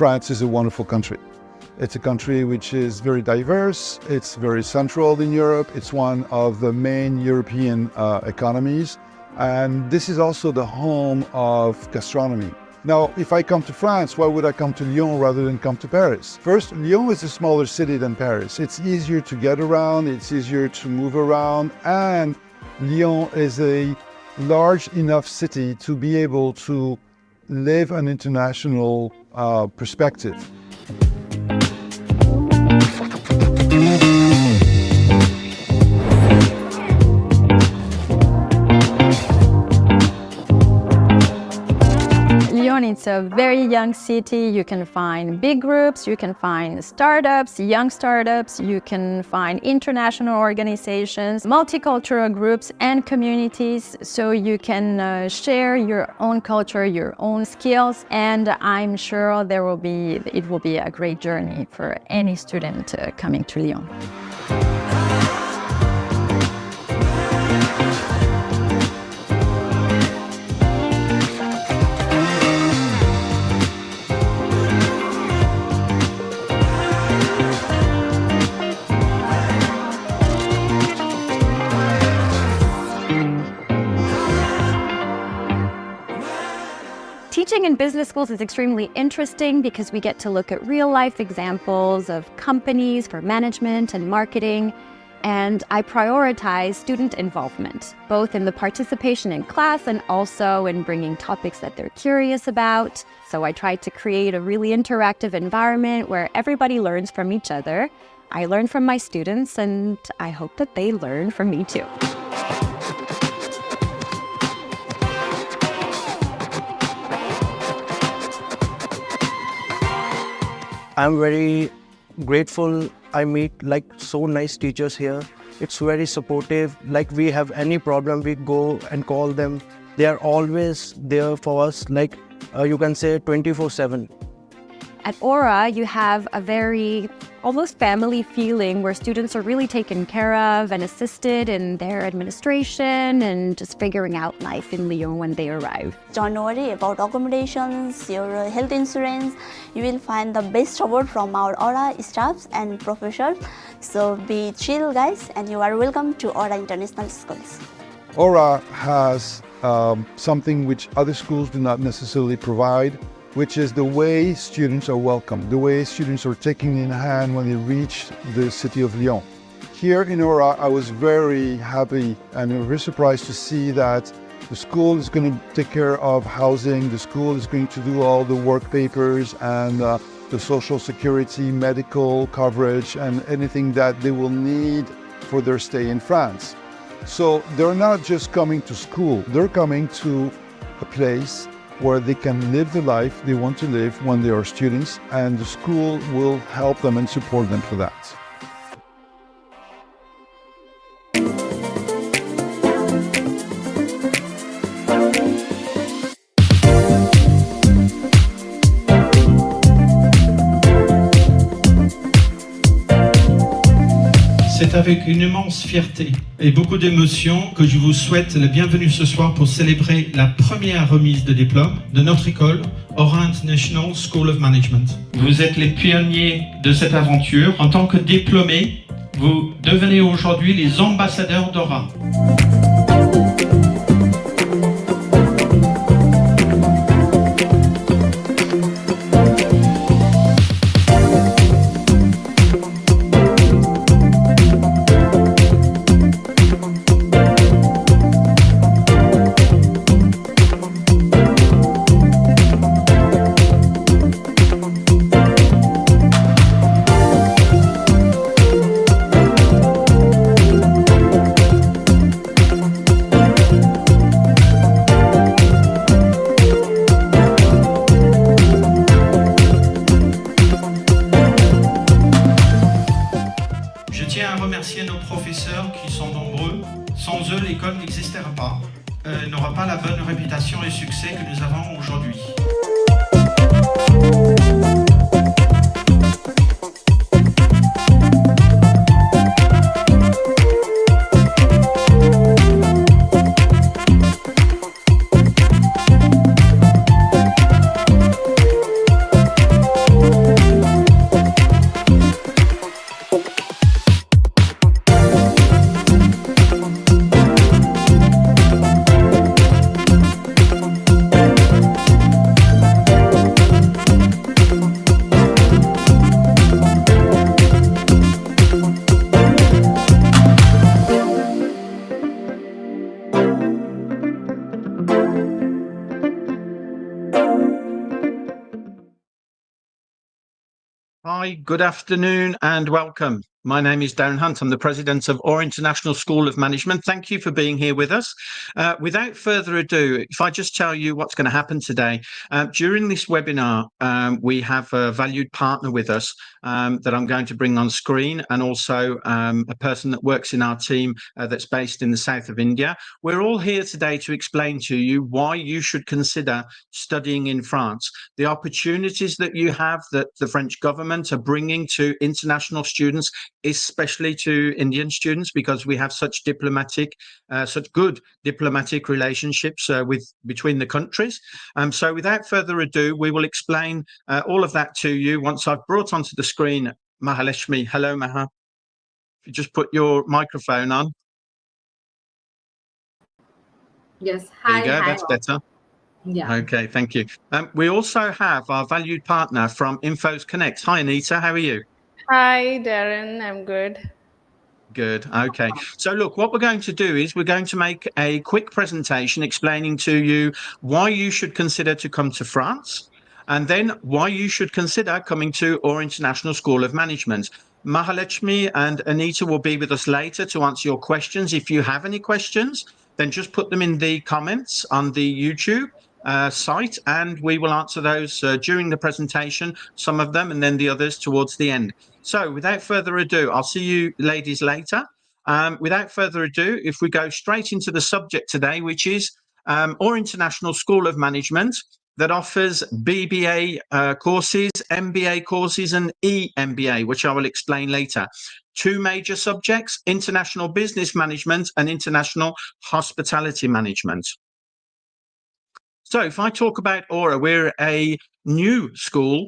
France is a wonderful country. It's a country which is very diverse. It's very central in Europe. It's one of the main European economies. And this is also the home of gastronomy. Now, if I come to France, why would I come to Lyon rather than come to Paris? First, Lyon is a smaller city than Paris. It's easier to get around, it's easier to move around, and Lyon is a large enough city to be able to live an international perspective. Lyon, it's a very young city. You can find big groups, you can find startups, young startups, you can find international organizations, multicultural groups and communities, so you can share your own culture, your own skills, and I'm sure it will be a great journey for any student coming to Lyon. Teaching in business schools is extremely interesting because we get to look at real-life examples of companies for management and marketing, and I prioritize student involvement, both in the participation in class and also in bringing topics that they're curious about. So I try to create a really interactive environment where everybody learns from each other. I learn from my students, and I hope that they learn from me too. I'm very grateful. I meet so nice teachers here. It's very supportive. Like we have any problem, we go and call them. They are always there for us, you can say 24/7. At Aura, you have a very almost family feeling where students are really taken care of and assisted in their administration and just figuring out life in Lyon when they arrive. Don't worry about accommodations, your health insurance. You will find the best support from our Aura staffs and professors. So be chill, guys, and you are welcome to Aura International Schools. Aura has something which other schools do not necessarily provide, which is the way students are welcomed, the way students are taken in hand when they reach the city of Lyon. Here in Aura, I was very happy and very surprised to see that the school is going to take care of housing, the school is going to do all the work papers and the social security, medical coverage, and anything that they will need for their stay in France. So they're not just coming to school, they're coming to a place where they can live the life they want to live when they are students, and the school will help them and support them for that. C'est avec une immense fierté et beaucoup d'émotion que je vous souhaite la bienvenue ce soir pour célébrer la première remise de diplôme de notre école, Aura International School of Management. Vous êtes les pionniers de cette aventure. En tant que diplômés, vous devenez aujourd'hui les ambassadeurs d'Aura. remercier nos professeurs qui sont nombreux. Sans eux, l'école n'existera pas, n'aura pas la bonne réputation et succès que nous avons aujourd'hui. Hi, good afternoon and welcome. My name is Darren Hunt. I'm the president of Aura International School of Management. Thank you for being here with us. Without further ado, if I just tell you what's going to happen today, during this webinar, we have a valued partner with us that I'm going to bring on screen, and also a person that works in our team that's based in the south of India. We're all here today to explain to you why you should consider studying in France, the opportunities that you have that the French government are bringing to international students, especially to Indian students, because we have such good diplomatic relationships between the countries. So without further ado, we will explain all of that to you once I've brought onto the screen Mahaleshmi. Hello, Maha. If you just put your microphone on. Yes. There Hi. you go. Hi. That's better. Yeah. Okay, thank you. We also have our valued partner from Infos Connect. Hi, Anita. How are you? Hi, Darren. I'm good. Good. Okay. So look, what we're going to do is we're going to make a quick presentation explaining to you why you should consider to come to France, and then why you should consider coming to Aura International School of Management. Mahaleshmi and Anita will be with us later to answer your questions. If you have any questions, then just put them in the comments on the YouTube site, and we will answer those during the presentation, some of them, and then the others towards the end. So without further ado, I'll see you ladies later. Without further ado, if we go straight into the subject today, which is Aura International School of Management, that offers BBA courses, MBA courses, and EMBA, which I will explain later. Two major subjects: international business management and international hospitality management. So if I talk about Aura, we're a new school.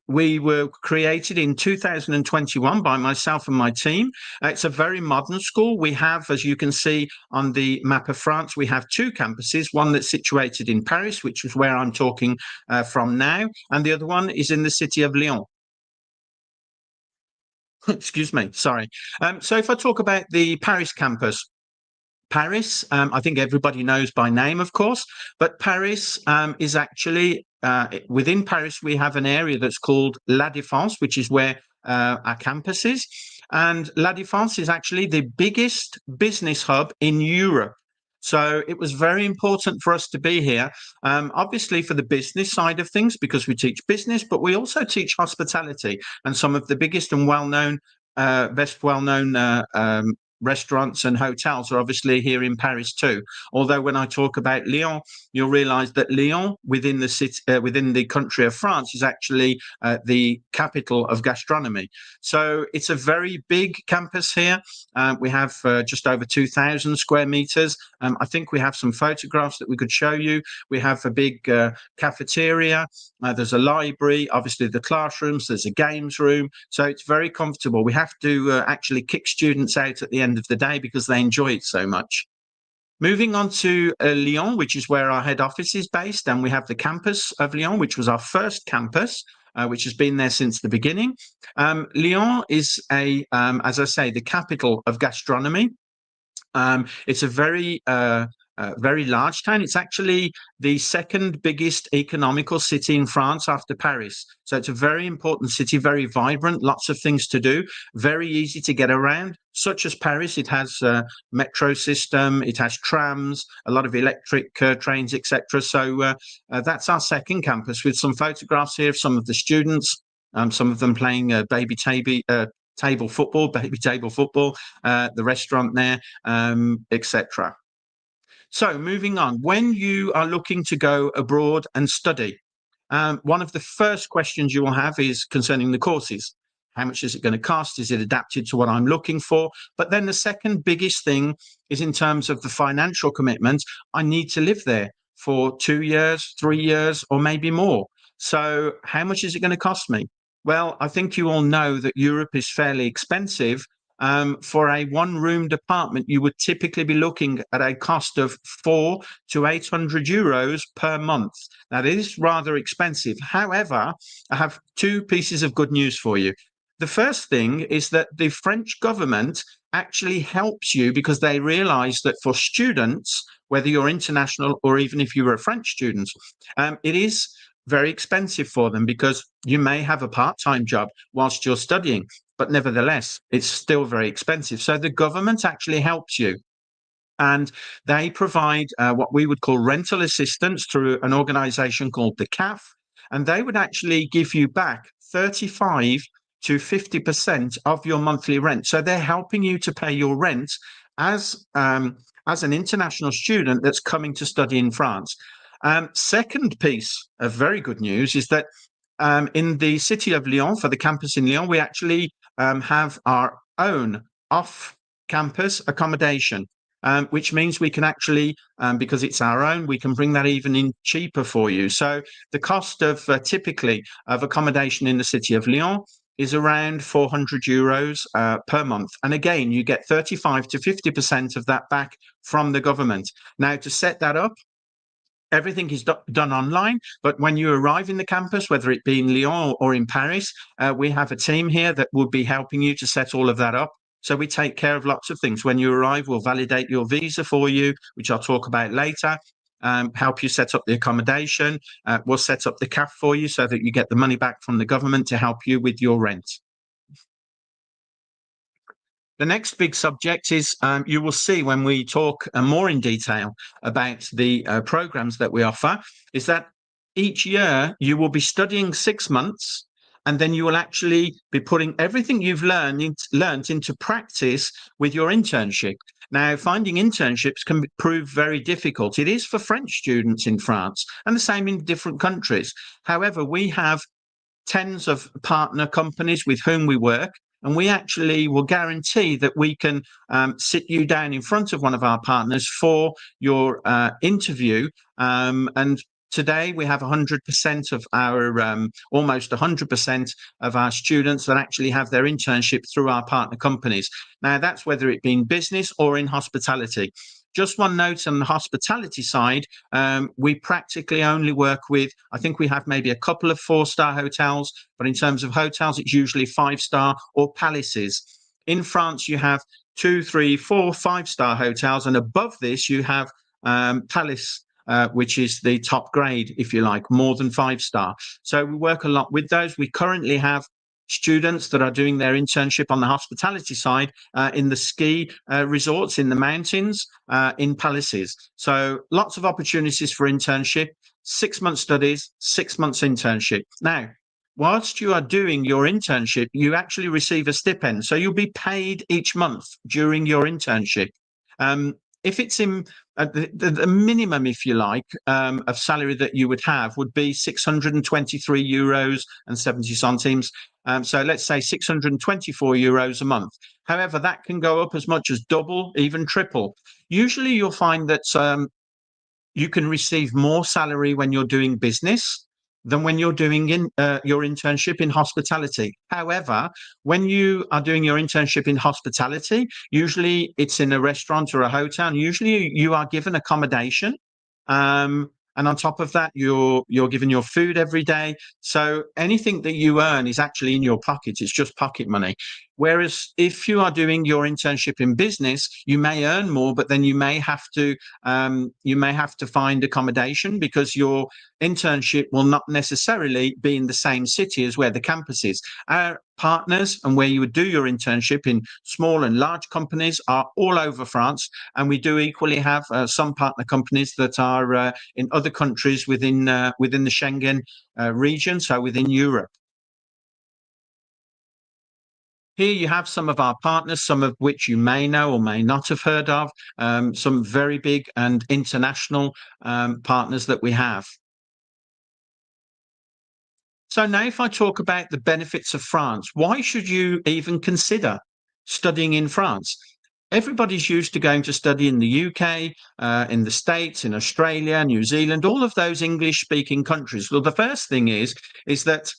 We were created in 2021 by myself and my team. It's a very modern school. We have, as you can see on the map of France, we have two campuses, one that's situated in Paris, which is where I'm talking from now, and the other one is in the city of Lyon. Excuse me, sorry. So if I talk about the Paris campus, Paris, I think everybody knows by name, of course, but Paris is actually, within Paris, we have an area that's called La Défense, which is where our campus is. And La Défense is actually the biggest business hub in Europe. So it was very important for us to be here, obviously for the business side of things, because we teach business, but we also teach hospitality, and some of the biggest and best well-known restaurants and hotels are obviously here in Paris too. Although when I talk about Lyon, you'll realize that Lyon, within the city, within the country of France, is actually the capital of gastronomy. So it's a very big campus here. We have just over 2,000 square meters. I think we have some photographs that we could show you. We have a big cafeteria. There's a library, obviously the classrooms, there's a games room. So it's very comfortable. We have to actually kick students out at the end of the day because they enjoy it so much. Moving on to Lyon, which is where our head office is based, and we have the campus of Lyon, which was our first campus, which has been there since the beginning. Lyon is as I say, the capital of gastronomy. It's a very large town. It's actually the second biggest economical city in France after Paris. So it's a very important city, very vibrant, lots of things to do, very easy to get around. Such as Paris, it has a metro system, it has trams, a lot of electric trains, etc. So that's our second campus, with some photographs here of some of the students, some of them playing table football, baby table football, the restaurant there, etc. So moving on, when you are looking to go abroad and study, one of the first questions you will have is concerning the courses. How much is it going to cost? Is it adapted to what I'm looking for? But then the second biggest thing is in terms of the financial commitment. I need to live there for 2 years, 3 years, or maybe more. So how much is it going to cost me? Well, I think you all know that Europe is fairly expensive. For a one-roomed apartment, you would typically be looking at a cost of 400 to 800 euros per month. That is rather expensive. However, I have two pieces of good news for you. The first thing is that the French government actually helps you because they realize that for students, whether you're international or even if you were a French student, it is very expensive for them because you may have a part-time job whilst you're studying, but nevertheless, it's still very expensive. So the government actually helps you. And they provide what we would call rental assistance through an organization called the CAF. And they would actually give you back 35 to 50% of your monthly rent. So they're helping you to pay your rent as an international student that's coming to study in France. Second piece of very good news is that in the city of Lyon, for the campus in Lyon, we actually have our own off-campus accommodation, which means we can actually, because it's our own, we can bring that even in cheaper for you. So the cost of typically of accommodation in the city of Lyon is around 400 euros per month. And again, you get 35 to 50% of that back from the government. Now, to set that up, everything is done online, but when you arrive in the campus, whether it be in Lyon or in Paris, we have a team here that will be helping you to set all of that up. So we take care of lots of things. When you arrive, we'll validate your visa for you, which I'll talk about later, help you set up the accommodation. We'll set up the CAF for you so that you get the money back from the government to help you with your rent. The next big subject is you will see when we talk more in detail about the programs that we offer, is that each year you will be studying 6 months, and then you will actually be putting everything you've learned into practice with your internship. Now, finding internships can prove very difficult. It is for French students in France and the same in different countries. However, we have tens of partner companies with whom we work, and we actually will guarantee that we can sit you down in front of one of our partners for your interview. And today we have 100% of our, almost 100% of our students that actually have their internship through our partner companies. Now, that's whether it be in business or in hospitality. Just one note on the hospitality side, we practically only work with, I think we have maybe a couple of 4-star hotels, but in terms of hotels, it's usually 5-star or palaces. In France, you have 2, 3, 4, 5-star hotels, and above this, you have palace, which is the top grade, if you like, more than 5-star. So we work a lot with those. We currently have students that are doing their internship on the hospitality side in the ski resorts in the mountains, in palaces. So lots of opportunities for internship, 6 month studies, 6 months internship. Now, whilst you are doing your internship, you actually receive a stipend. So you'll be paid each month during your internship. If it's in the minimum, if you like, of salary that you would have would be 623 euros and 70 centimes. So let's say 624 euros a month. However, that can go up as much as double, even triple. Usually you'll find that you can receive more salary when you're doing business than when you're doing your internship in hospitality. However, when you are doing your internship in hospitality, usually it's in a restaurant or a hotel, and usually you are given accommodation. And on top of that, you're given your food every day. So anything that you earn is actually in your pocket. It's just pocket money. Whereas if you are doing your internship in business, you may earn more, but then you may have to find accommodation because your internship will not necessarily be in the same city as where the campus is. Our partners and where you would do your internship in small and large companies are all over France, and we do equally have some partner companies that are in other countries within the Schengen region, so within Europe. Here you have some of our partners, some of which you may know or may not have heard of, some very big and international partners that we have. So now if I talk about the benefits of France, why should you even consider studying in France? Everybody's used to going to study in the UK, in the States, in Australia, New Zealand, all of those English-speaking countries. Well, the first thing is that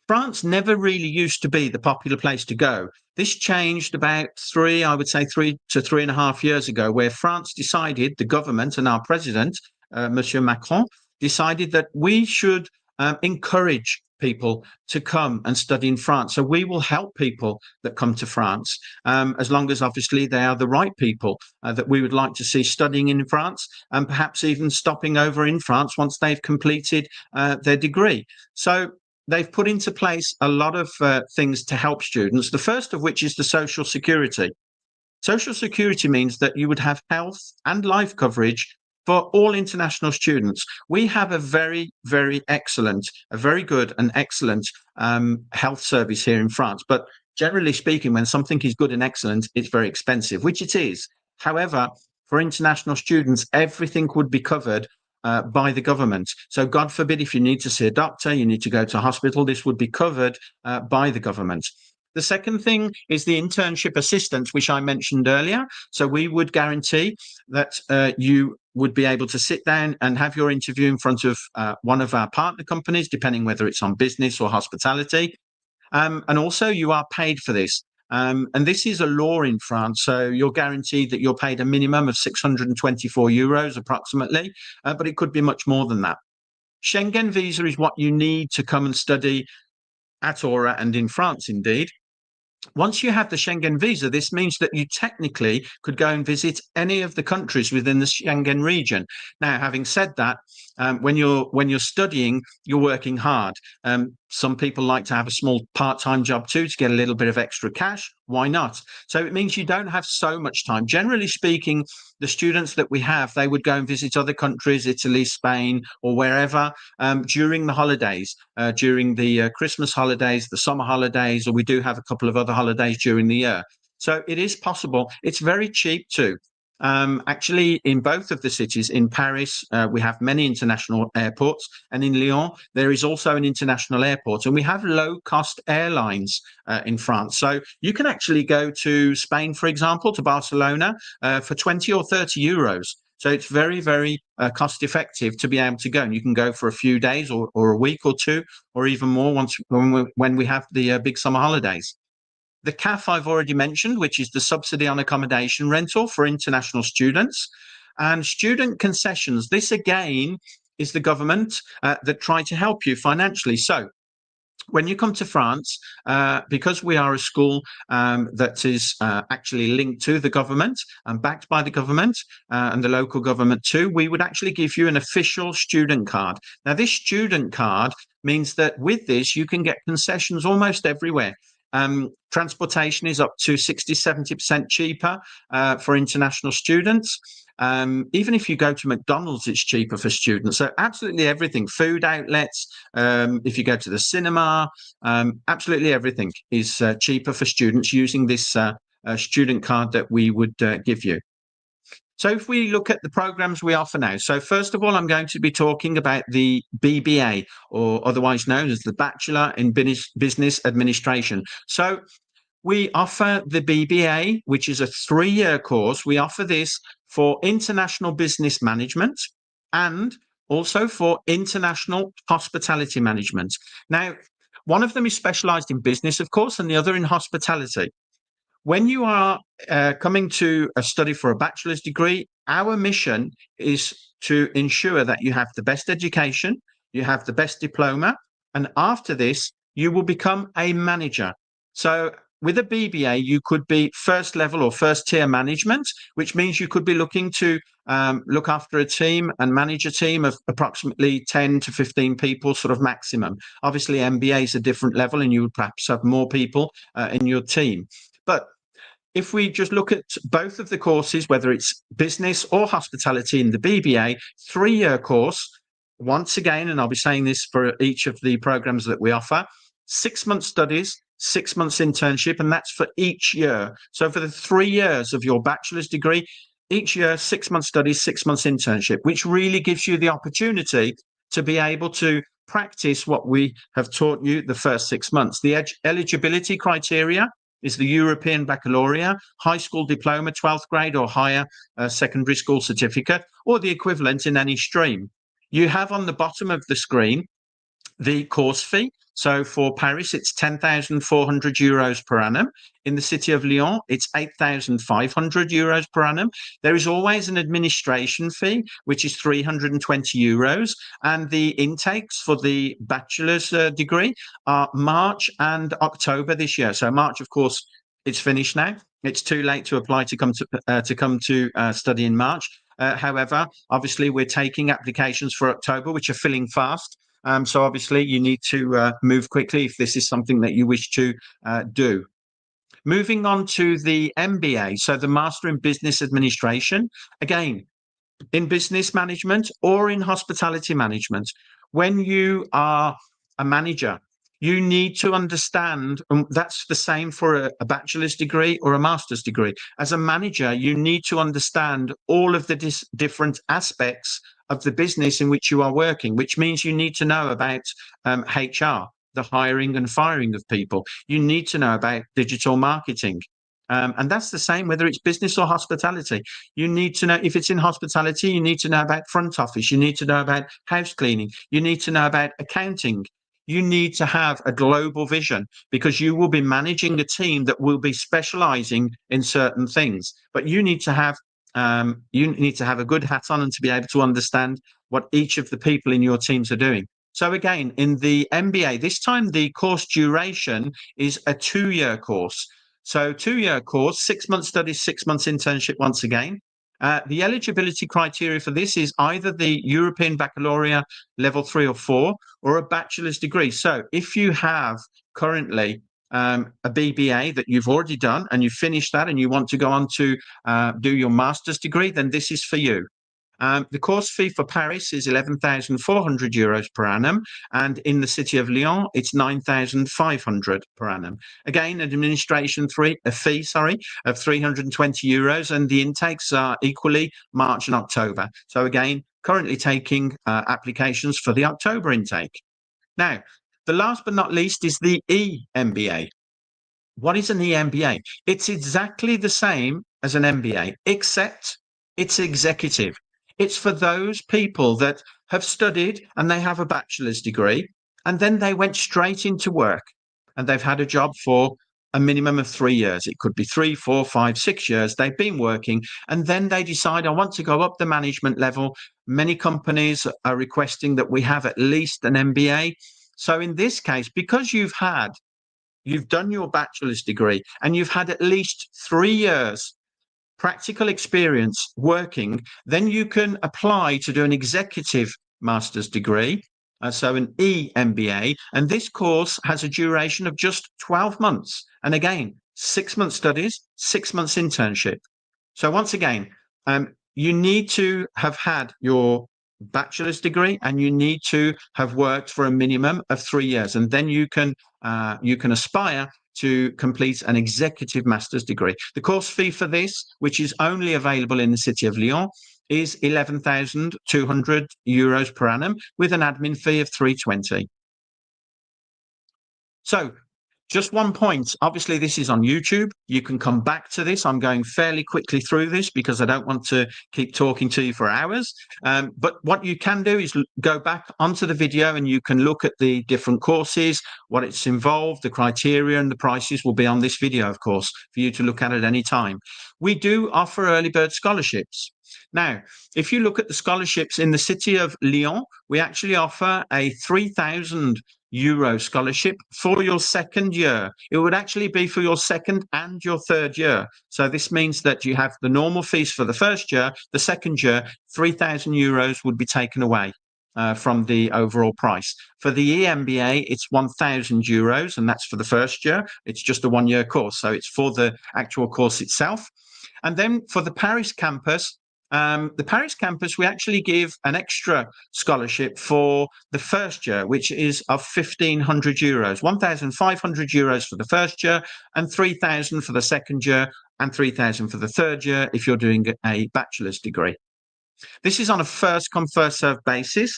France never really used to be the popular place to go. This changed about 3 to 3.5 years ago, where France decided, the government and our president, Monsieur Macron, decided that we should encourage people to come and study in France. So we will help people that come to France, as long as obviously they are the right people that we would like to see studying in France, and perhaps even stopping over in France once they've completed their degree. So they've put into place a lot of things to help students, the first of which is the Social Security. Social Security means that you would have health and life coverage for all international students. We have a very, very excellent, a very good and excellent health service here in France. But generally speaking, when something is good and excellent, it's very expensive, which it is. However, for international students, everything would be covered by the government. So God forbid, if you need to see a doctor, you need to go to a hospital, this would be covered by the government. The second thing is the internship assistance, which I mentioned earlier. So we would guarantee that you would be able to sit down and have your interview in front of one of our partner companies, depending whether it's on business or hospitality. And also you are paid for this. And this is a law in France. So you're guaranteed that you're paid a minimum of 624 euros approximately, but it could be much more than that. Schengen visa is what you need to come and study at Aura and in France indeed. Once you have the Schengen visa, this means that you technically could go and visit any of the countries within the Schengen region. Now, having said that, when you're studying, you're working hard. Some people like to have a small part-time job too to get a little bit of extra cash. Why not? So it means you don't have so much time. Generally speaking, the students that we have, they would go and visit other countries, Italy, Spain, or wherever, during the holidays, during the Christmas holidays, the summer holidays, or we do have a couple of other holidays during the year. So it is possible. It's very cheap too. Actually, in both of the cities, in Paris, we have many international airports, and in Lyon, there is also an international airport, and we have low-cost airlines in France. So you can actually go to Spain, for example, to Barcelona for 20 or 30 euros. So it's very, very cost effective to be able to go, and you can go for a few days or a week or two, or even more when we have the big summer holidays. The CAF I've already mentioned, which is the subsidy on accommodation rental for international students, and student concessions. This again is the government that try to help you financially. So when you come to France, because we are a school that is actually linked to the government and backed by the government and the local government too, we would actually give you an official student card. Now, this student card means that with this, you can get concessions almost everywhere. Transportation is up to 60-70% cheaper for international students. Even if you go to McDonald's, it's cheaper for students. So absolutely everything, food outlets, if you go to the cinema, absolutely everything is cheaper for students using this student card that we would give you. So if we look at the programs we offer now, so first of all, I'm going to be talking about the BBA, or otherwise known as the Bachelor in Business Administration. So we offer the BBA, which is a 3-year course. We offer this for international business management and also for international hospitality management. Now, one of them is specialized in business, of course, and the other in hospitality. When you are coming to a study for a bachelor's degree, our mission is to ensure that you have the best education, you have the best diploma, and after this, you will become a manager. So with a BBA, you could be first level or first tier management, which means you could be looking to look after a team and manage a team of approximately 10 to 15 people, sort of maximum. Obviously, MBA is a different level, and you would perhaps have more people in your team. But if we just look at both of the courses, whether it's business or hospitality in the BBA, 3-year course, once again, and I'll be saying this for each of the programs that we offer, 6-month studies, 6 months internship, and that's for each year. So for the 3 years of your bachelor's degree, each year, 6 months studies, 6 months internship, which really gives you the opportunity to be able to practice what we have taught you the first 6 months. The eligibility criteria is the European Baccalaureate, high school diploma, 12th grade or higher secondary school certificate, or the equivalent in any stream. You have on the bottom of the screen the course fee. So for Paris, it's 10,400 euros per annum. In the city of Lyon, it's 8,500 euros per annum. There is always an administration fee, which is 320 euros. And the intakes for the bachelor's degree are March and October this year. So March, of course, it's finished now. It's too late to apply to come to study in March. However, obviously, we're taking applications for October, which are filling fast. So obviously you need to move quickly if this is something that you wish to do. Moving on to the MBA, so the Master in Business Administration, again, in business management or in hospitality management, when you are a manager, you need to understand, and that's the same for a bachelor's degree or a master's degree. As a manager, you need to understand all of the different aspects of the business in which you are working, which means you need to know about HR, the hiring and firing of people. You need to know about digital marketing. And that's the same whether it's business or hospitality. You need to know, if it's in hospitality, you need to know about front office. You need to know about house cleaning. You need to know about accounting. You need to have a global vision because you will be managing a team that will be specializing in certain things. But you need to have a good hat on and to be able to understand what each of the people in your teams are doing. So again, in the MBA, this time the course duration is a 2-year course. So 2-year course, 6 months studies, 6 months internship once again. The eligibility criteria for this is either the European Baccalaureate level 3 or 4 or a bachelor's degree. So if you have currently a BBA that you've already done and you've finished that and you want to go on to do your master's degree, then this is for you. The course fee for Paris is 11,400 euros per annum, and in the city of Lyon, it's 9,500 per annum. Again, an administration fee of 320 euros, and the intakes are equally March and October. So again, currently taking applications for the October intake. Now, the last but not least is the eMBA. What is an eMBA? It's exactly the same as an MBA, except it's executive. It's for those people that have studied and they have a bachelor's degree, and then they went straight into work and they've had a job for a minimum of 3 years. It could be 3, 4, 5, 6 years. They've been working and then they decide, I want to go up the management level. Many companies are requesting that we have at least an MBA. So in this case, because you've done your bachelor's degree and you've had at least 3 years practical experience working, then you can apply to do an executive master's degree, so an eMBA, and this course has a duration of just 12 months. And again, 6 months studies, 6 months internship. So once again, you need to have had your bachelor's degree and you need to have worked for a minimum of 3 years, and then you can aspire to complete an executive master's degree. The course fee for this, which is only available in the city of Lyon, is 11,200 euros per annum with an admin fee of 320. So just one point, obviously this is on YouTube. You can come back to this. I'm going fairly quickly through this because I don't want to keep talking to you for hours. But what you can do is go back onto the video and you can look at the different courses, what it's involved, the criteria, and the prices will be on this video, of course, for you to look at any time. We do offer early bird scholarships. Now, if you look at the scholarships in the city of Lyon, we actually offer a 3,000 euro scholarship for your second year. It would actually be for your second and your third year. So this means that you have the normal fees for the first year. The second year, 3,000 euros would be taken away from the overall price. For the eMBA, it's 1,000 euros, and that's for the first year. It's just a 1-year course, so it's for the actual course itself. And then for the Paris campus, The Paris campus, we actually give an extra scholarship for the first year, which is of €1,500, €1,500 for the first year, and 3,000 for the second year, and 3,000 for the third year if you're doing a bachelor's degree. This is on a first come, first served basis.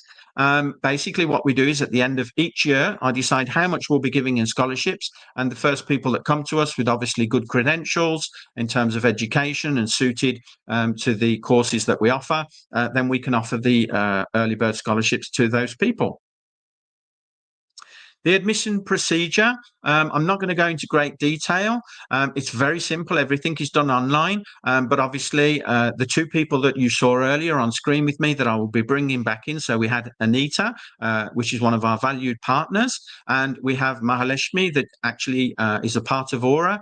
Basically, what we do is at the end of each year, I decide how much we'll be giving in scholarships. And the first people that come to us with obviously good credentials in terms of education and suited to the courses that we offer, then we can offer the early bird scholarships to those people. The admission procedure, I'm not going to go into great detail. It's very simple. Everything is done online. But obviously, the two people that you saw earlier on screen with me that I will be bringing back in. So we had Anita, which is one of our valued partners, and we have Mahaleshmi that actually is a part of Aura.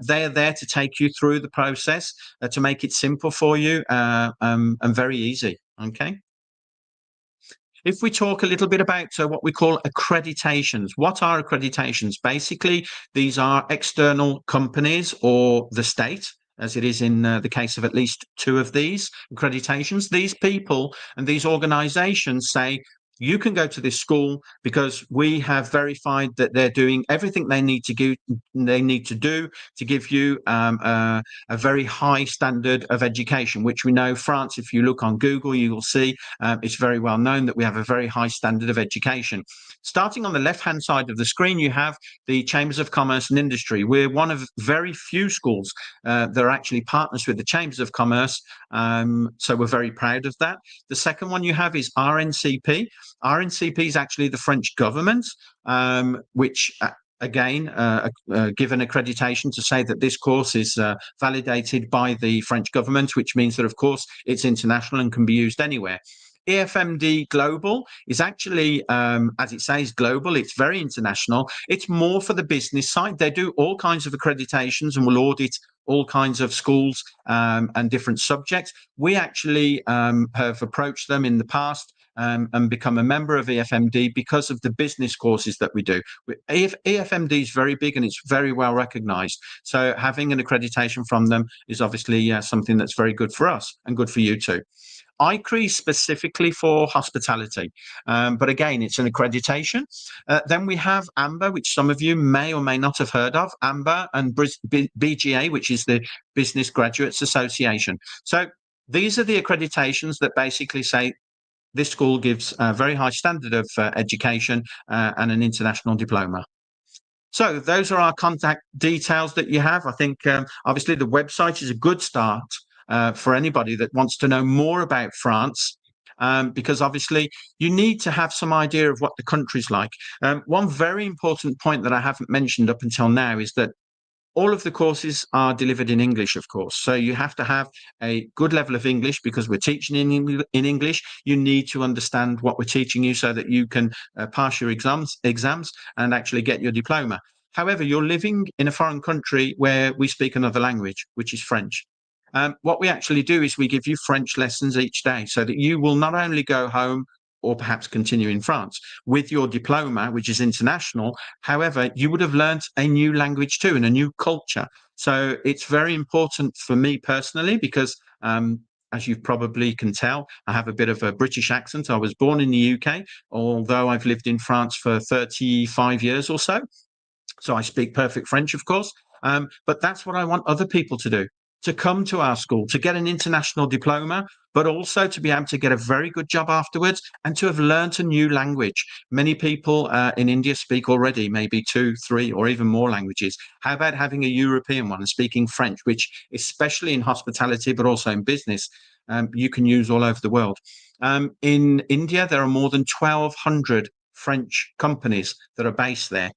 They are there to take you through the process to make it simple for you and very easy. Okay. If we talk a little bit about what we call accreditations, what are accreditations? Basically, these are external companies or the state, as it is in the case of at least two of these accreditations. These people and these organizations say, you can go to this school because we have verified that they're doing everything they need to do to give you a very high standard of education, which we know France, if you look on Google, you will see it's very well known that we have a very high standard of education. Starting on the left-hand side of the screen, you have the Chambers of Commerce and Industry. We're one of very few schools that are actually partners with the Chambers of Commerce, so we're very proud of that. The second one you have is RNCP. RNCP is actually the French government, which again give an accreditation to say that this course is validated by the French government, which means that, of course, it's international and can be used anywhere. EFMD Global is actually, as it says, global. It's very international. It's more for the business side. They do all kinds of accreditations and will audit all kinds of schools and different subjects. We actually have approached them in the past and become a member of EFMD because of the business courses that we do. EFMD is very big and it's very well recognized. So having an accreditation from them is obviously something that's very good for us and good for you too. ICRE specifically for hospitality, but again, it's an accreditation. Then we have AMBA, which some of you may or may not have heard of, AMBA, and BGA, which is the Business Graduates Association. So these are the accreditations that basically say this school gives a very high standard of education and an international diploma. So those are our contact details that you have. I think obviously the website is a good start for anybody that wants to know more about France, because obviously you need to have some idea of what the country's like. One very important point that I haven't mentioned up until now is that all of the courses are delivered in English, of course. So you have to have a good level of English because we're teaching in English. You need to understand what we're teaching you so that you can pass your exams and actually get your diploma. However, you're living in a foreign country where we speak another language, which is French. What we actually do is we give you French lessons each day so that you will not only go home or perhaps continue in France with your diploma, which is international. However, you would have learnt a new language too and a new culture. So it's very important for me personally because, as you probably can tell, I have a bit of a British accent. I was born in the UK, although I've lived in France for 35 years or so. So I speak perfect French, of course. But that's what I want other people to do, to come to our school, to get an international diploma, but also to be able to get a very good job afterwards and to have learnt a new language. Many people in India speak already maybe 2, 3, or even more languages. How about having a European one and speaking French, which especially in hospitality, but also in business, you can use all over the world. In India, there are more than 1,200 French companies that are based there.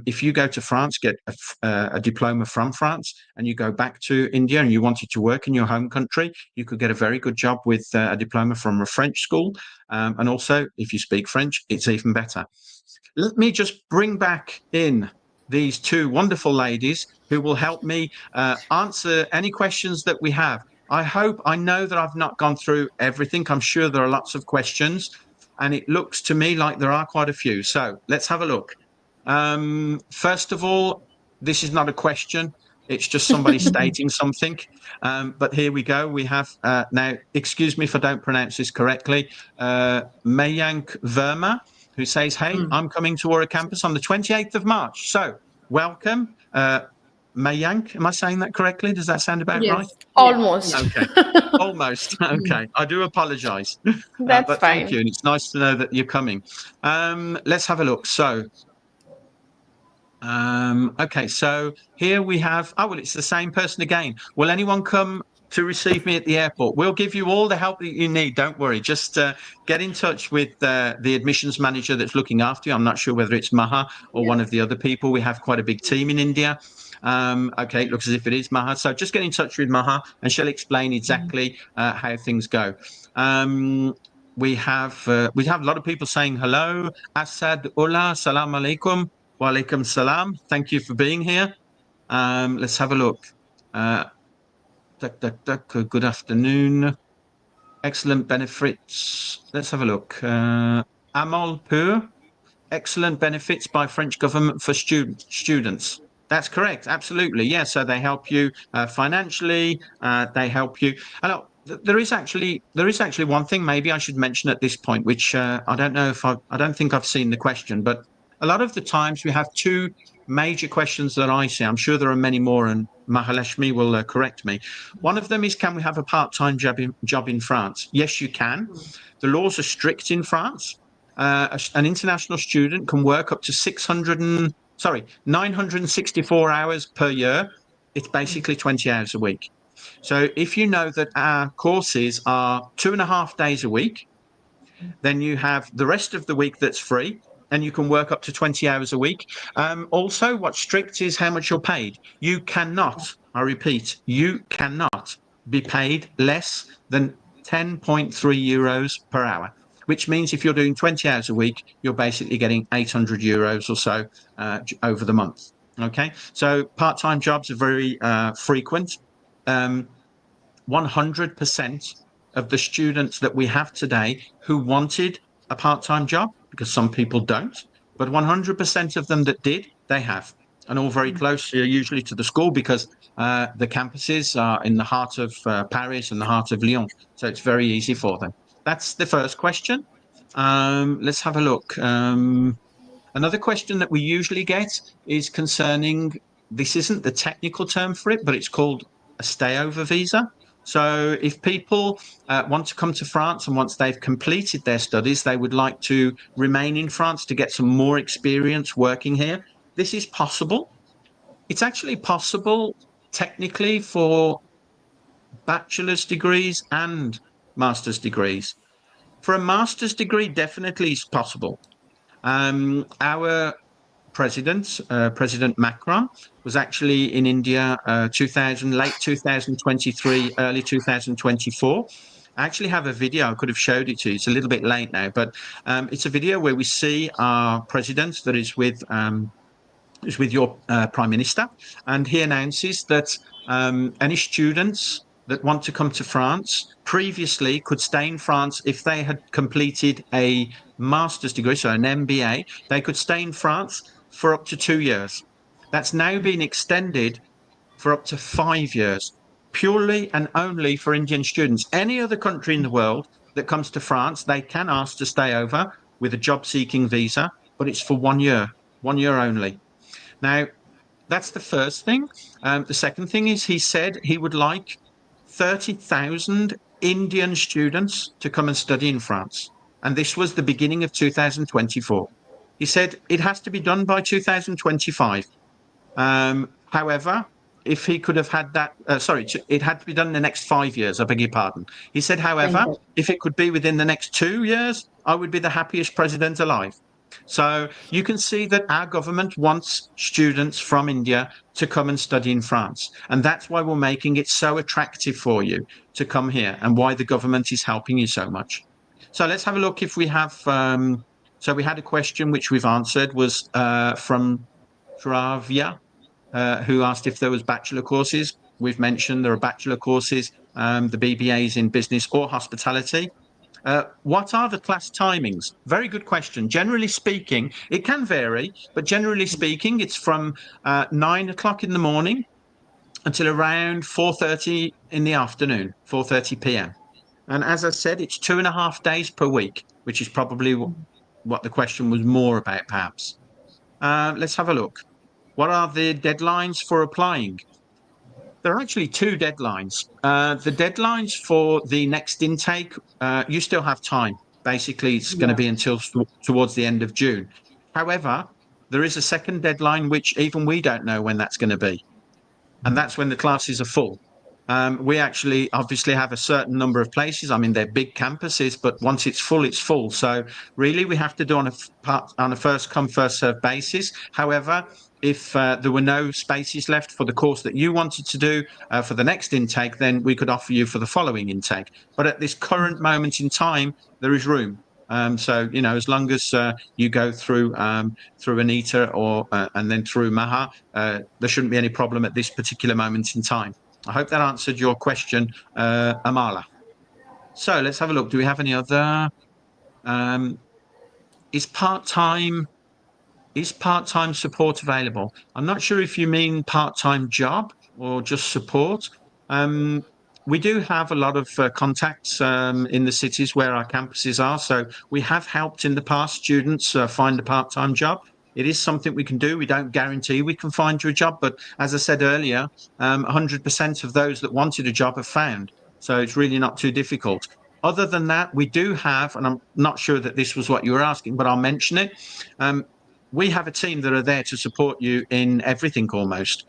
If you go to France, get a diploma from France, and you go back to India and you wanted to work in your home country, you could get a very good job with a diploma from a French school. And also, if you speak French, it's even better. Let me just bring back in these two wonderful ladies who will help me answer any questions that we have. I know that I've not gone through everything. I'm sure there are lots of questions, and it looks to me like there are quite a few. So let's have a look. First of all, this is not a question. It's just somebody stating something. But here we go. We have now, excuse me if I don't pronounce this correctly, Mayank Verma, who says, hey, I'm coming to Aura campus on the 28th of March. So welcome. Mayank, am I saying that correctly? Does that sound about right? Almost. Okay, almost. Okay, I do apologize. That's but fine. thank you. And it's nice to know that you're coming. Let's have a look. So, okay, so here we have, oh, well, it's the same person again. Will anyone come to receive me at the airport? We'll give you all the help that you need. Don't worry. Just get in touch with the admissions manager that's looking after you. I'm not sure whether it's Maha or one of the other people. We have quite a big team in India. Okay, it looks as if it is Maha. So just get in touch with Maha and she'll explain exactly how things go. We have a lot of people saying hello. Asad Ullah, salam alaikum. Wa alaikum salam. Thank you for being here. Let's have a look. Good afternoon. Excellent benefits. Let's have a look. Amal Pur. Excellent benefits by French government for students. That's correct. Absolutely. Yeah. So they help you financially. They help you. And there is actually one thing maybe I should mention at this point, which I don't know if I don't think I've seen the question, but a lot of the times we have two major questions that I see. I'm sure there are many more, and Mahalashmi will correct me. One of them is, can we have a part-time job in France? Yes, you can. The laws are strict in France. An international student can work up to 964 hours per year. It's basically 20 hours a week. So if you know that our courses are 2.5 days a week, then you have the rest of the week that's free, and you can work up to 20 hours a week. Also, what's strict is how much you're paid. You cannot, I repeat, you cannot be paid less than 10.3 euros per hour, which means if you're doing 20 hours a week, you're basically getting 800 euros or so over the month. Okay, so part-time jobs are very frequent. 100% of the students that we have today who wanted a part-time job, because some people don't, but 100% of them that did, they have, and all very close usually to the school, because the campuses are in the heart of Paris and the heart of Lyon, so it's very easy for them. That's the first question. Let's have a look. Another question that we usually get is concerning, this isn't the technical term for it, but it's called a stayover visa. So if people want to come to France, and once they've completed their studies, they would like to remain in France to get some more experience working here, this is possible. It's actually possible technically for bachelor's degrees and master's degrees. For a master's degree, definitely is possible. Our president, President Macron, was actually in India late 2023, early 2024. I actually have a video. I could have showed it to you. It's a little bit late now, but it's a video where we see our president that is with your Prime Minister, and he announces that any students that want to come to France previously could stay in France if they had completed a master's degree, so an MBA, they could stay in France for up to 2 years. That's now been extended for up to 5 years, purely and only for Indian students. Any other country in the world that comes to France, they can ask to stay over with a job-seeking visa, but it's for 1 year only. Now, that's the first thing. The second thing is, he said he would like 30,000 Indian students to come and study in France. And this was the beginning of 2024. He said it has to be done by 2025. However, if he could have had that, it had to be done in the next 5 years, I beg your pardon. He said, however, if it could be within the next 2 years, I would be the happiest president alive. So you can see that our government wants students from India to come and study in France. And that's why we're making it so attractive for you to come here, and why the government is helping you so much. So let's have a look if we have, so we had a question which we've answered, was from Travia, who asked if there was bachelor courses. We've mentioned there are bachelor courses, the BBAs in business or hospitality. What are the class timings? Very good question. Generally speaking, it can vary, but generally speaking, it's from 9 o'clock in the morning until around 4:30 in the afternoon, 4:30 p.m. And as I said, it's 2.5 days per week, which is probably what the question was more about, perhaps. Let's have a look. What are the deadlines for applying? There are actually two deadlines. The deadlines for the next intake, you still have time. Basically, it's going to be until towards the end of June. However, there is a second deadline, which even we don't know when that's going to be. And that's when the classes are full. We actually obviously have a certain number of places. I mean, they're big campuses, but once it's full, it's full. So really, we have to do on a first come, first served basis. However, if there were no spaces left for the course that you wanted to do for the next intake, then we could offer you for the following intake. But at this current moment in time, there is room. So, you know, as long as you go through Anita or and then through Maha, there shouldn't be any problem at this particular moment in time. I hope that answered your question, Amala. So let's have a look. Do we have any other? Is part-time support available? I'm not sure if you mean part-time job or just support. We do have a lot of contacts in the cities where our campuses are. So we have helped in the past students find a part-time job. It is something we can do. We don't guarantee we can find you a job. But as I said earlier, 100% of those that wanted a job have found. So it's really not too difficult. Other than that, we do have, and I'm not sure that this was what you were asking, but I'll mention it. We have a team that are there to support you in everything almost.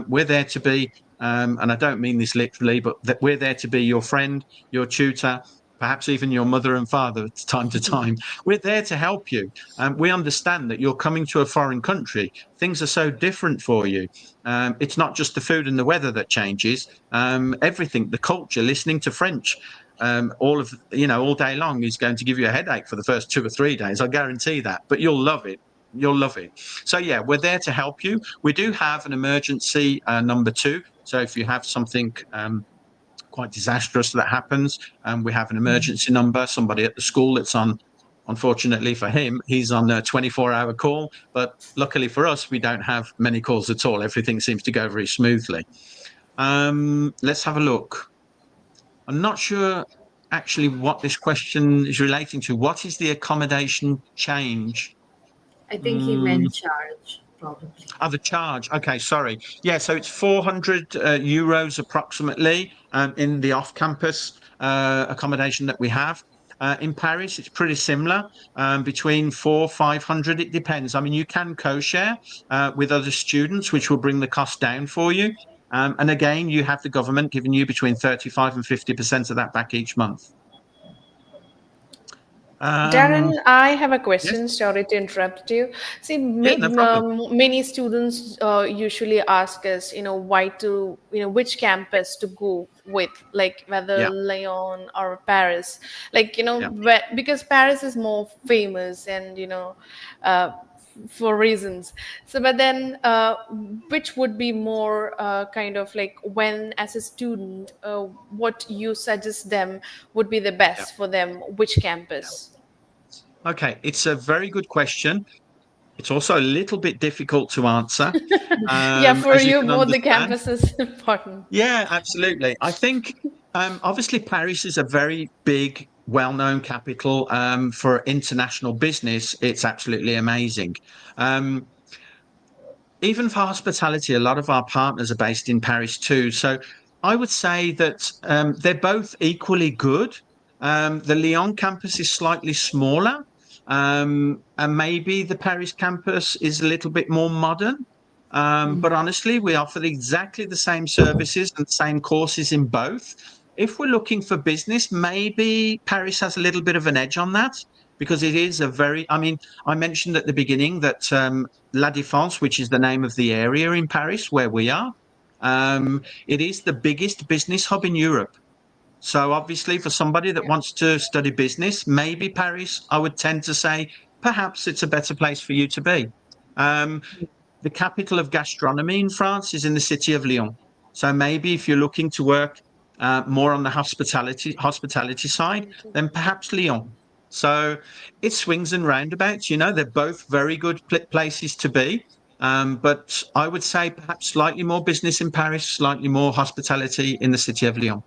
We're there to be, and I don't mean this literally, but that we're there to be your friend, your tutor, perhaps even your mother and father time to time. We're there to help you. We understand that you're coming to a foreign country. Things are so different for you. It's not just the food and the weather that changes. Everything, the culture, listening to French, all day long is going to give you a headache for the first 2 or 3 days. I guarantee that, but you'll love it. You'll love it. So yeah, we're there to help you. We do have an emergency number 2. So if you have something quite disastrous that happens, we have an emergency number. Somebody at the school that's on, unfortunately for him, he's on a 24-hour call. But luckily for us, we don't have many calls at all. Everything seems to go very smoothly. Let's have a look. I'm not sure actually what this question is relating to. What is the accommodation change? I think he meant charge, probably. Oh, the charge. Okay, sorry. Yeah, so it's 400 euros approximately in the off-campus accommodation that we have. In Paris, it's pretty similar, between 400-500. It depends. I mean, you can co-share with other students, which will bring the cost down for you. And again, you have the government giving you between 35 and 50% of that back each month. Darren, I have a question. Yes. Sorry to interrupt you. See, no problem. many students usually ask us, which campus to go with, like whether Yeah. Lyon or Paris, Yeah. because Paris is more famous and for reasons. So, but then, which would be more kind of like when, as a student, what you suggest them would be the best for them? Which campus? Okay, it's a very good question. It's also a little bit difficult to answer. Yeah, for as you, can both the understand. campus is important. Yeah, absolutely. I think obviously Paris is a very big, well-known capital for international business. It's absolutely amazing. Even for hospitality, a lot of our partners are based in Paris too. So I would say that they're both equally good. The Lyon campus is slightly smaller, and maybe the Paris campus is a little bit more modern. But honestly, we offer exactly the same services and same courses in both. If we're looking for business, maybe Paris has a little bit of an edge on that, because it is I mentioned at the beginning that La Défense, which is the name of the area in Paris where we are, it is the biggest business hub in Europe. So obviously for somebody that wants to study business, maybe Paris, I would tend to say, perhaps it's a better place for you to be. The capital of gastronomy in France is in the city of Lyon. So maybe if you're looking to work more on the hospitality side, then perhaps Lyon. So it swings and roundabouts, they're both very good places to be. But I would say perhaps slightly more business in Paris, slightly more hospitality in the city of Lyon.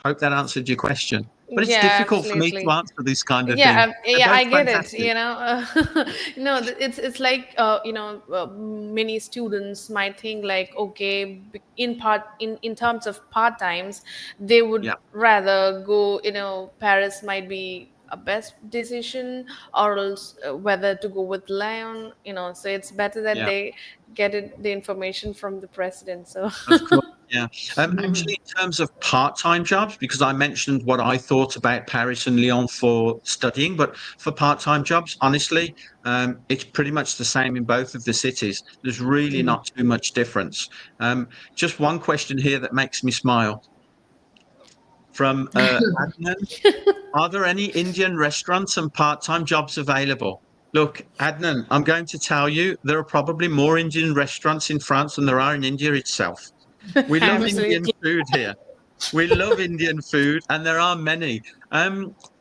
Hope that answered your question. But it's Yeah, difficult for me to absolutely. answer this kind of Yeah, thing. They're yeah, both I get it. fantastic. You know, no, it's like many students might think like, okay, in terms of part times, they would Yeah, rather go. Paris might be a best decision, or else whether to go with Lyon. So it's better that yeah. they get the information from the president. So Of course, yeah. Actually, in terms of part-time jobs, because I mentioned what I thought about Paris and Lyon for studying, but for part-time jobs, honestly, it's pretty much the same in both of the cities. There's really not too much difference. Just one question here that makes me smile from Adnan. Are there any Indian restaurants and part-time jobs available? Look, Adnan, I'm going to tell you there are probably more Indian restaurants in France than there are in India itself. We love Indian absolutely. food here. We love Indian food, and there are many.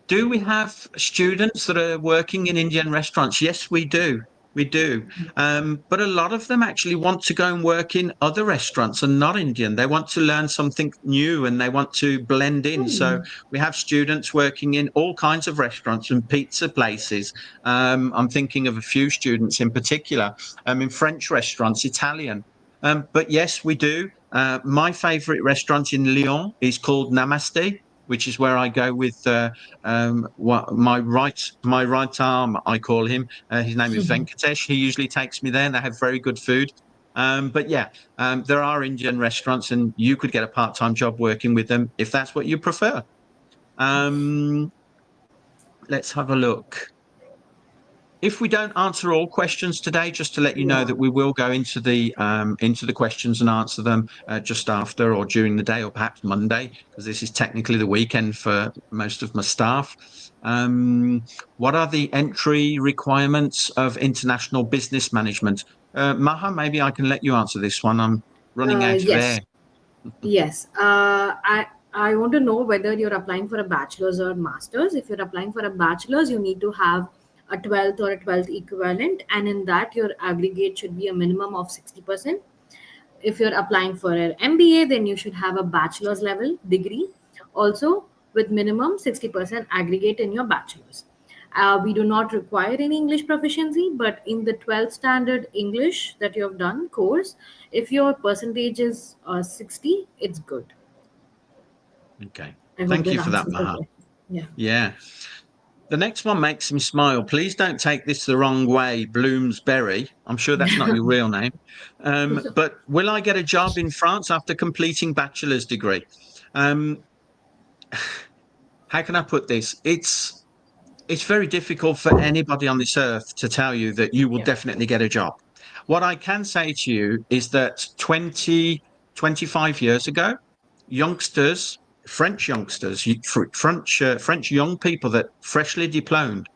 Do we have students that are working in Indian restaurants? Yes, we do. We do. But a lot of them actually want to go and work in other restaurants and not Indian. They want to learn something new and they want to blend in. So we have students working in all kinds of restaurants and pizza places. I'm thinking of a few students in particular, in French restaurants, Italian. But yes, we do. My favorite restaurant in Lyon is called Namaste, which is where I go with my right arm, I call him. His name is Venkatesh. He usually takes me there, and they have very good food. But yeah, there are Indian restaurants, and you could get a part-time job working with them if that's what you prefer. Let's have a look. If we don't answer all questions today, just to let you know that we will go into the questions and answer them just after or during the day, or perhaps Monday, because this is technically the weekend for most of my staff. What are the entry requirements of international business management? Maha, maybe I can let you answer this one. I'm running out of air. Yes. Yes. I want to know whether you're applying for a bachelor's or master's. If you're applying for a bachelor's, you need to have a 12th or a 12th equivalent, and in that, your aggregate should be a minimum of 60%. If you're applying for an MBA, then you should have a bachelor's level degree, also with minimum 60% aggregate in your bachelor's. We do not require any English proficiency, but in the 12th standard English that you have done course, if your percentage is 60, it's good. Okay. I hope Thank you for that, answers the Maha. question. Yeah. Yeah. The next one makes me smile. Please don't take this the wrong way, Bloomsbury. I'm sure that's not your real name. But will I get a job in France after completing bachelor's degree? How can I put this? It's very difficult for anybody on this earth to tell you that you will definitely get a job. What I can say to you is that 25 years ago, French youngsters, French young people that freshly diplomed,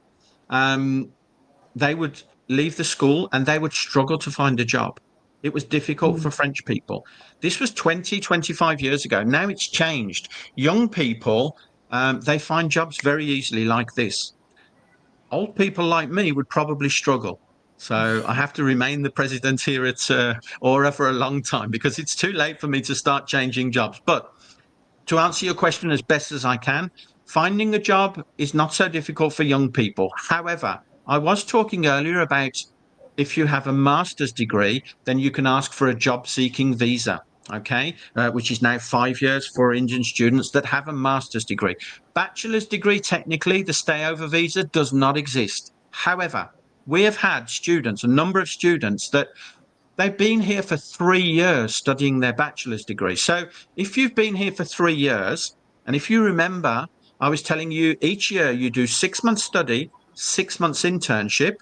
they would leave the school and they would struggle to find a job. It was difficult for French people. This was 25 years ago. Now it's changed. Young people, they find jobs very easily like this. Old people like me would probably struggle. So I have to remain the president here at Aura for a long time because it's too late for me to start changing jobs. But to answer your question as best as I can, finding a job is not so difficult for young people. However, I was talking earlier about if you have a master's degree, then you can ask for a job-seeking visa, okay, which is now 5 years for Indian students that have a master's degree. Bachelor's degree, technically, the stay-over visa does not exist. However, we have had students, a number of students that they've been here for 3 years studying their bachelor's degree. So if you've been here for 3 years, and if you remember, I was telling you each year you do 6 months study, 6 months internship.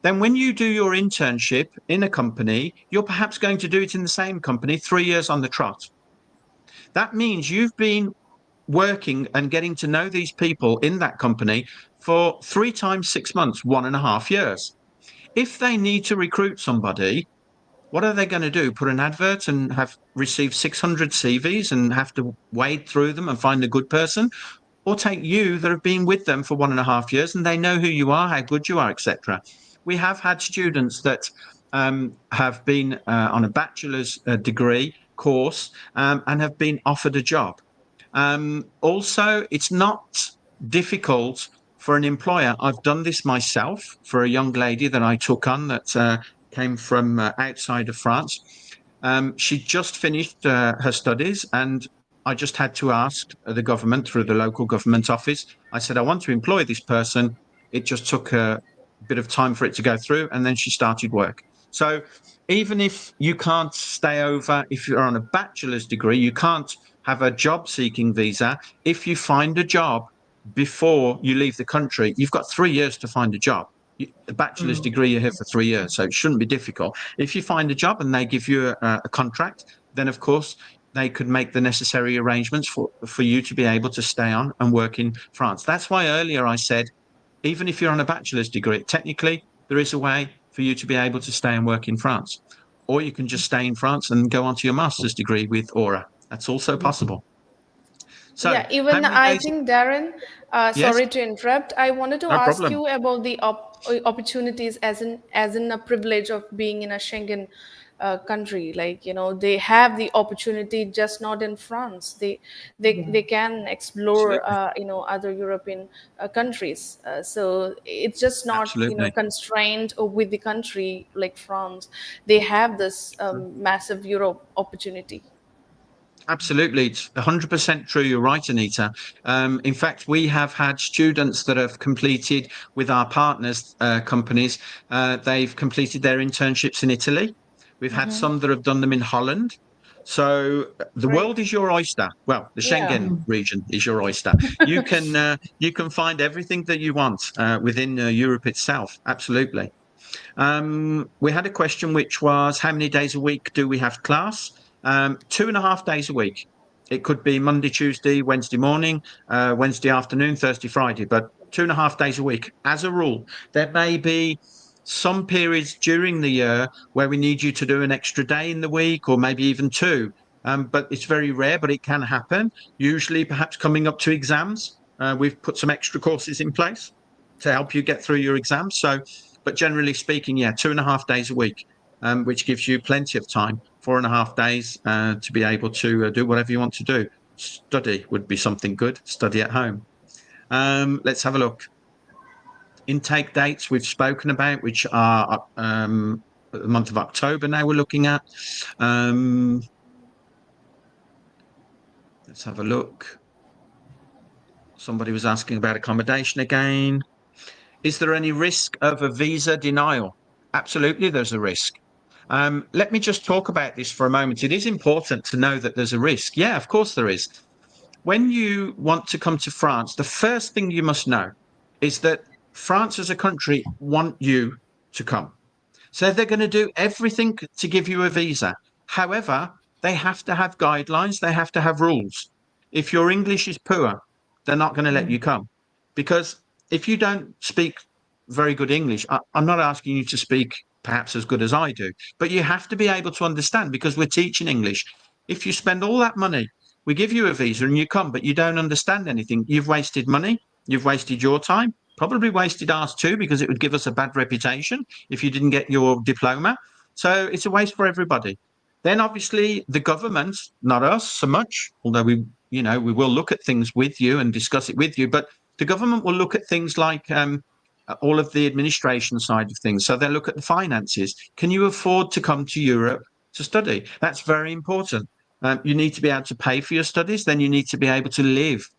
Then when you do your internship in a company, you're perhaps going to do it in the same company 3 years on the trot. That means you've been working and getting to know these people in that company for 3 times 6 months, 1.5 years. If they need to recruit somebody, what are they going to do? Put an advert and have received 600 CVs and have to wade through them and find a good person? Or take you that have been with them for 1.5 years and they know who you are, how good you are, etc. We have had students that have been on a bachelor's degree course and have been offered a job. Also, it's not difficult for an employer. I've done this myself for a young lady that I took on that came from outside of France. She just finished her studies, and I just had to ask the government through the local government office. I said, I want to employ this person. It just took a bit of time for it to go through, and then she started work. So even if you can't stay over, if you're on a bachelor's degree, you can't have a job seeking visa. If you find a job before you leave the country, you've got 3 years to find a job. A bachelor's degree, you're here for 3 years, so it shouldn't be difficult. If you find a job and they give you a contract, then of course they could make the necessary arrangements for you to be able to stay on and work in France. That's why earlier I said, even if you're on a bachelor's degree, technically there is a way for you to be able to stay and work in France. Or you can just stay in France and go on to your master's degree with Aura. That's also possible. So yeah, even I think, Darren, sorry to interrupt. I wanted to ask you about the opportunities as in a privilege of being in a Schengen country. Like, you know, they have the opportunity, just not in France. They can explore you know, other European countries. So it's just not you know, constrained with the country like France. They have this massive Europe opportunity. Absolutely. It's 100% true. You're right, Anita. In fact, we have had students that have completed with our partners companies. They've completed their internships in Italy. We've had some that have done them in Holland. So the world is your oyster. Well, the Schengen region is your oyster. You can find everything that you want within Europe itself. Absolutely. We had a question which was, how many days a week do we have class? 2.5 days a week. It could be Monday, Tuesday, Wednesday morning, Wednesday afternoon, Thursday, Friday, but 2.5 days a week as a rule. There may be some periods during the year where we need you to do an extra day in the week, or maybe even 2. But it's very rare, but it can happen. Usually perhaps coming up to exams, we've put some extra courses in place to help you get through your exams. So, but generally speaking, 2.5 days a week, which gives you plenty of time. 4.5 days to be able to do whatever you want to do. Study would be something good. Study at home. Let's have a look. Intake dates we've spoken about, which are the month of October now we're looking at. Let's have a look. Somebody was asking about accommodation again. Is there any risk of a visa denial? Absolutely, there's a risk. Let me just talk about this for a moment. It is important to know that there's a risk. Yeah, of course there is. When you want to come to France, the first thing you must know is that France as a country want you to come. So they're going to do everything to give you a visa. However, they have to have guidelines. They have to have rules. If your English is poor, they're not going to let you come. Because if you don't speak very good English, I'm not asking you to speak perhaps as good as I do, but you have to be able to understand, because we're teaching English. If you spend all that money, we give you a visa and you come, but you don't understand anything, you've wasted money, you've wasted your time, probably wasted ours too, because it would give us a bad reputation if you didn't get your diploma. So it's a waste for everybody. Then obviously the government, not us so much, although we will look at things with you and discuss it with you, but the government will look at things like all of the administration side of things. So they'll look at the finances. Can you afford to come to Europe to study? That's very important. You need to be able to pay for your studies. Then you need to be able to live.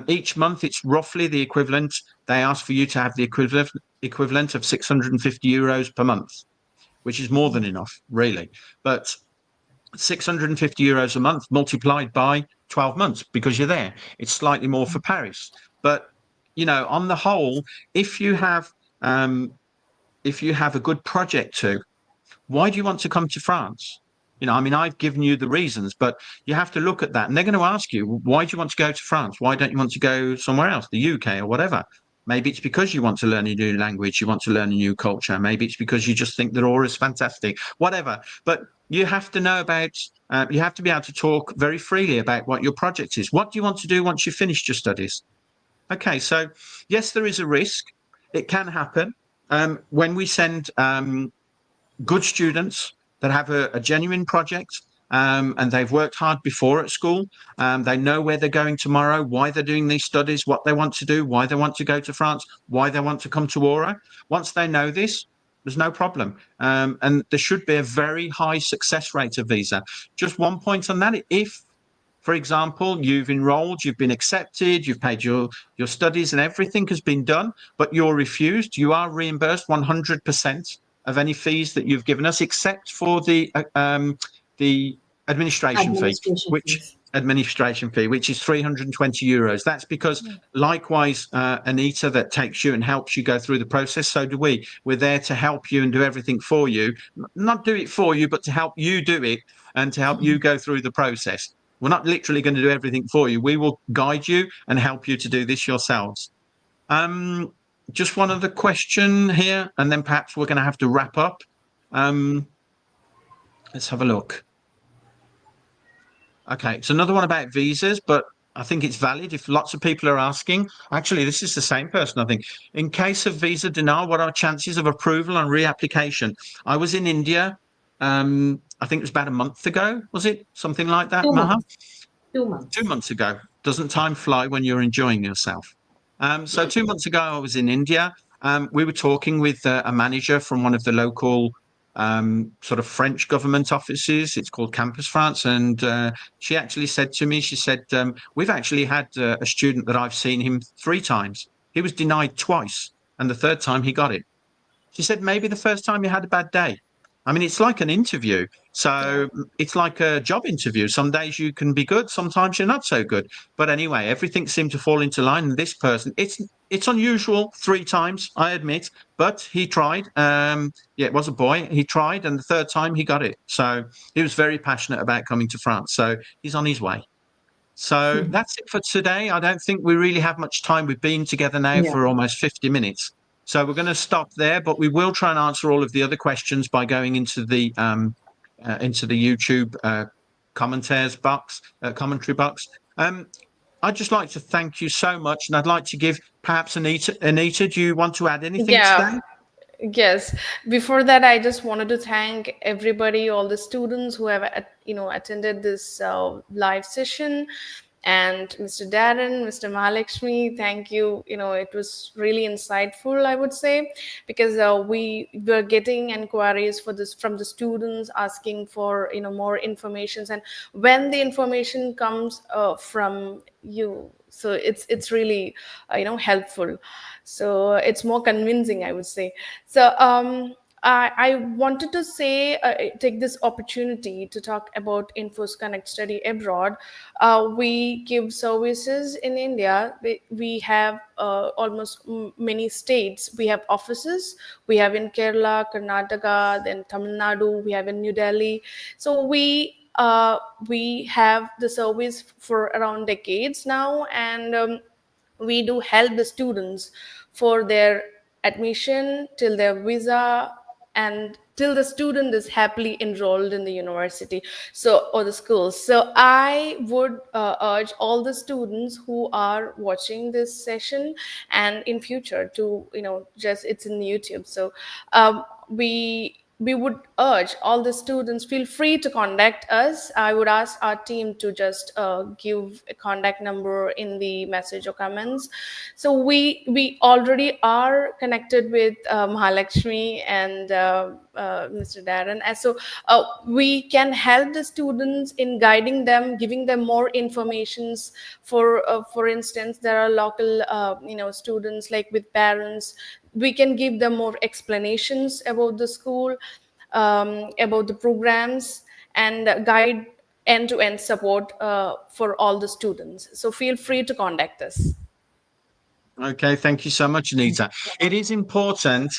Each month, it's roughly the equivalent. They ask for you to have the equivalent of 650 euros per month, which is more than enough, really. But 650 euros a month multiplied by 12 months, because you're there. It's slightly more for Paris. But on the whole, if you have a good project too, why do you want to come to France? I've given you the reasons, but you have to look at that. And they're going to ask you, why do you want to go to France? Why don't you want to go somewhere else, the UK or whatever? Maybe it's because you want to learn a new language, you want to learn a new culture. Maybe it's because you just think that Aura is fantastic, whatever. But you have to know about, you have to be able to talk very freely about what your project is. What do you want to do once you've finished your studies? Okay, so yes, there is a risk. It can happen. When we send good students that have a genuine project, and they've worked hard before at school. They know where they're going tomorrow, why they're doing these studies, what they want to do, why they want to go to France, why they want to come to Aura. Once they know this, there's no problem. And there should be a very high success rate of visa. Just one point on that. If, for example, you've enrolled, you've been accepted, you've paid your studies and everything has been done, but you're refused, you are reimbursed 100% of any fees that you've given us, except for the administration fee, which is 320 euros. That's because likewise, Anita, that takes you and helps you go through the process. So do we. We're there to help you and do everything for you. Not do it for you, but to help you do it and to help you go through the process. We're not literally going to do everything for you. We will guide you and help you to do this yourselves. Just one other question here, and then perhaps we're going to have to wrap up. Let's have a look. Okay, it's another one about visas, but I think it's valid if lots of people are asking. Actually, this is the same person, I think. In case of visa denial, what are chances of approval on reapplication? I was in India, I think it was about a month ago, was it? Something like that, 2 Maha? months. 2 months. 2 months ago. Doesn't time fly when you're enjoying yourself? So 2 months ago, I was in India. We were talking with a manager from one of the local sort of French government offices. It's called Campus France. And she actually said to me, she said, we've actually had a student that I've seen him 3 times. He was denied twice. And the 3rd time he got it. She said, maybe the first time you had a bad day. I mean, it's like an interview. So it's like a job interview. Some days you can be good, sometimes you're not so good. But anyway, everything seemed to fall into line. And this person, it's unusual 3 times, I admit, but he tried. It was a boy. He tried, and the 3rd time he got it. So he was very passionate about coming to France. So he's on his way. So that's it for today. I don't think we really have much time. We've been together now for almost 50 minutes. So we're going to stop there, but we will try and answer all of the other questions by going into the YouTube commentary box. I'd just like to thank you so much, and I'd like to give perhaps Anita, do you want to add anything today? Yes. Before that, I just wanted to thank everybody, all the students who have attended this live session. And Mr. Darren, Mr. Mahalakshmi, thank you. It was really insightful, I would say, because we were getting inquiries from the students asking for more information. And when the information comes from you, so it's really helpful. So it's more convincing, I would say. So I wanted to say, take this opportunity to talk about Infos Connect Study Abroad. We give services in India. We have almost many states. We have offices. We have in Kerala, Karnataka, then Tamil Nadu. We have in New Delhi. So we have the service for around decades now, and we do help the students for their admission till their visa, and till the student is happily enrolled in the university or the school. So I would urge all the students who are watching this session and in future to it's in YouTube. So we would urge all the students, feel free to contact us. I would ask our team to just give a contact number in the message or comments. So we already are connected with Mahalakshmi and Mr. Darren. And so we can help the students in guiding them, giving them more informations. For instance, there are local students like with parents. We can give them more explanations about the school, about the programs, and guide end-to-end support for all the students. So feel free to contact us. Okay, thank you so much, Anita. It is important,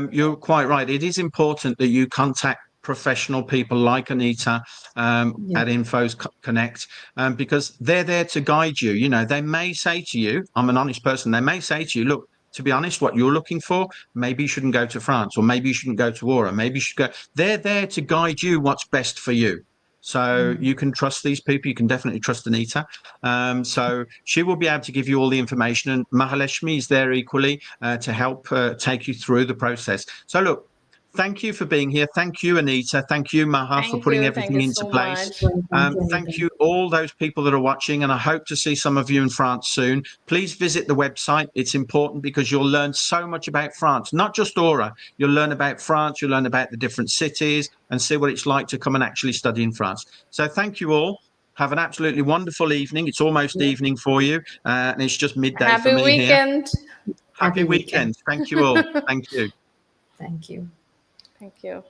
you're quite right, it is important that you contact professional people like Anita at Infos Connect, because they're there to guide you. They may say to you, I'm an honest person, they may say to you, look, to be honest, what you're looking for, maybe you shouldn't go to France, or maybe you shouldn't go to Aura, maybe you should go. They're there to guide you what's best for you. So you can trust these people. You can definitely trust Anita. So she will be able to give you all the information, and Mahalakshmi is there equally to help take you through the process. So look, thank you for being here. Thank you, Anita. Thank you, Maha, for putting everything into so place. much. Thank you, all those people that are watching, and I hope to see some of you in France soon. Please visit the website. It's important because you'll learn so much about France, not just Aura. You'll learn about France, you'll learn about the different cities and see what it's like to come and actually study in France. So thank you all. Have an absolutely wonderful evening. It's almost evening for you, and it's just midday Happy for me weekend. here. Happy weekend. Thank you all. Thank you. Thank you. Thank you.